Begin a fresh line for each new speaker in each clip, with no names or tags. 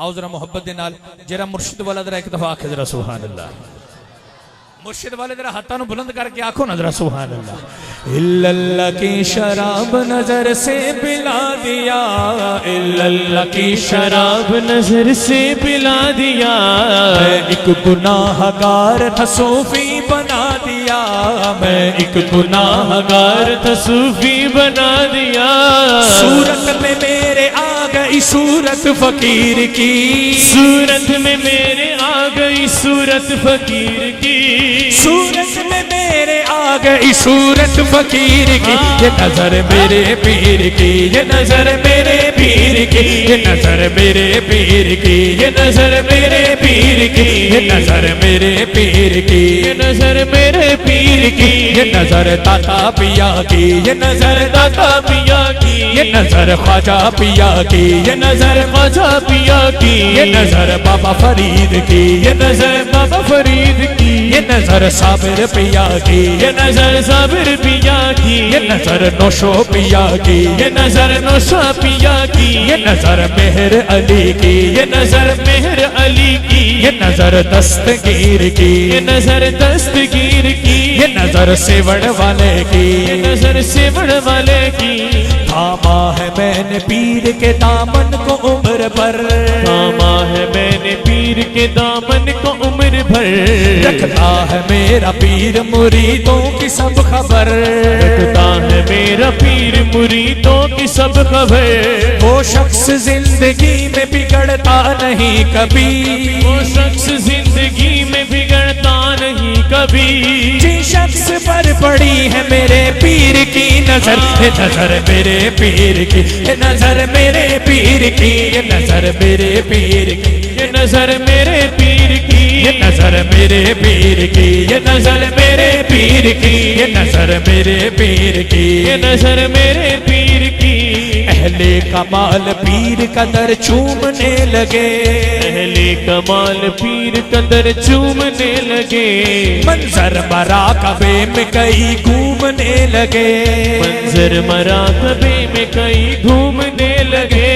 आओ जरा मोहब्बत दे नाल जरा मुर्शिद वाला जरा एक दफा आखे जरा सुभान अल्लाह। मुर्शिद वाले जरा हाथों को बुलंद करके आखो ना जरा सुभान अल्लाह। इल्लल्लाह की शराब नजर से पिला दिया, इल्लल्लाह की शराब नजर से पिला दिया, मैं एक गुनाहगार था सूफी बना दिया, मैं एक गुनाहगार था सूफी बना दिया। सूरत में मेरे आ गई सूरत फकीर की, सूरत में मेरे आ गई सूरत फकीर की, सूरत में मेरे आ गई सूरत फकीर की। ये नजर मेरे पीर की, ये नजर मेरे पीर की, ये नजर मेरे पीर की, ये नजर मेरे पीर की, ये नजर मेरे पीर की, ये नजर मेरे पीर की, ये नजर दाता पिया की, ये नजर दाता पिया की, ये नजर ख्वाजा पिया की, ये नजर ख्वाजा पिया की, ये नजर बाबा फरीद की, ये नजर बाबा फरीद की, ये नजर साबिर पिया की, ये नजर साबिर पिया की, ये नजर नौशो पिया की, ये नजर नौशो पिया की, ये नजर मेहर अली की, ये नजर मेहर अली की, ये नजर दस्तगीर की, ये नजर दस्तगीर की, ये नजर सेवड़ वाले की, ये नजर सेवड़ वाले की। थामा है मैंने पीर के दामन को उम्र भर, थामा है मैंने पीर के दामन को उम्र भर, रखता है मेरा पीर मुरीदों की सब खबर, रखता है मेरा पीर मुरीदों की सब खबर। वो शख्स जिंदगी में बिगड़ता नहीं कभी, वो शख्स जिंदगी में बिगड़ता नहीं कभी, जिस शख्स पर पड़ी है मेरे पीर की नजर, ये नजर मेरे पीर की, ये नजर मेरे पीर की, ये नजर मेरे पीर की, ये नजर मेरे पीर की, ये नजर मेरे पीर की, ये नजर मेरे पीर की, ये नजर मेरे पीर की, ये नजर मेरे पीर की। अहले कमाल पीर कदर चूमने लगे, अहले कमाल पीर कदर चूमने लगे, मंजर मरा कबे में कई घूमने लगे, मंजर मरा कबे में कई घूमने लगे।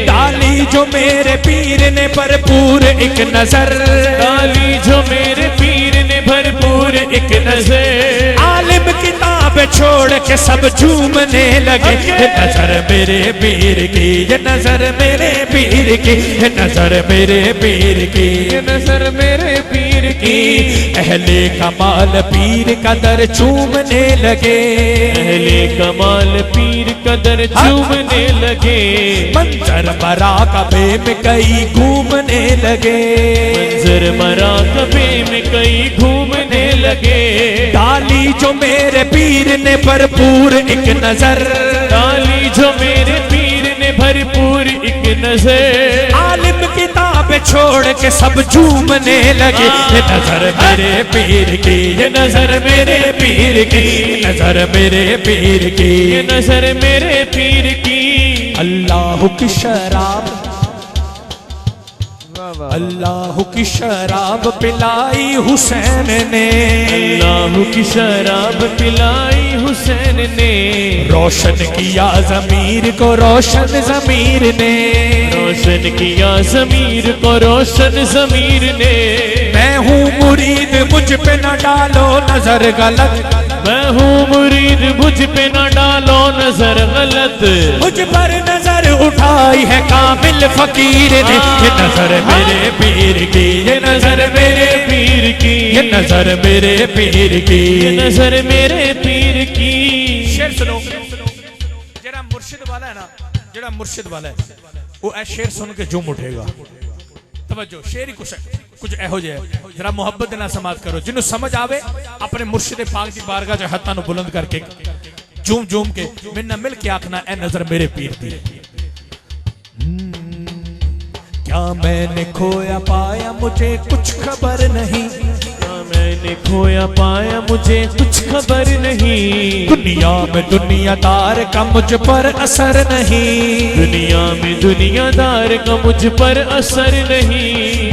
डाली जो मेरे पीर ने भरपूर एक नजर, डाली जो मेरे पीर ने भरपूर एक नजर, आलिम किताब छोड़ के सब झूमने लगे। ये नजर मेरे पीर की, ये नजर मेरे पीर की, ये नजर मेरे पीर की, ये नजर मेरे पीर की। अहले कमाल पीर कदर चूमने लगे, अहले कमाल पीर कदर चूमने लगे, मंजर मरा कबे में कई घूमने लगे, मंजर मरा कबे में कई घूमने लगे। डाली जो मेरे पीर ने भरपूर एक नजर, डाली जो मेरे पीर ने भरपूर एक नजर, आलिम किताब छोड़ के सब झूमने लगे। ये नजर मेरे पीर की, ये नजर मेरे पीर की, ये नजर मेरे पीर की, ये नजर मेरे पीर की। अल्लाह की शराब, अल्लाह की शराब पिलाई हुसैन ने, अल्लाह की शराब पिलाई हुसैन ने, रोशन किया ज़मीर को रोशन ज़मीर ने, रोशन किया ज़मीर को रोशन ज़मीर ने। मैं हूँ मुरीद मुझ पे न डालो नजर गलत, मैं हूँ मुरीद मुझ पे न डालो नजर गलत, मुझ पर नजर उठाई है कामिल फकीर ने। ये नजर मेरे पीर की, ये नजर मेरे पीर की, ये नजर मेरे पीर की, ये नजर मेरे पीर की। शेर सुनो, जरा मुर्शिद वाला है ना, जरा मुर्शिद वाला है वो ऐ शेर सुन के झूम उठेगा। तवज्जो, शेर ही कुछ एहो जे जरा मोहब्बत ना समात करो, जिन्हों समझ आवे अपने मुर्शिद पाक की बारगाह च हत्थां नूं बुलंद करके झूम झूम के मिन्ना मिल के आखना ए नजर मेरे पीर दी। क्या मैंने खोया पाया मुझे कुछ खबर नहीं, क्या मैंने खोया पाया मुझे कुछ खबर नहीं, दुनिया में दुनियादार का मुझ पर असर नहीं, दुनिया में दुनियादार का मुझ पर असर नहीं।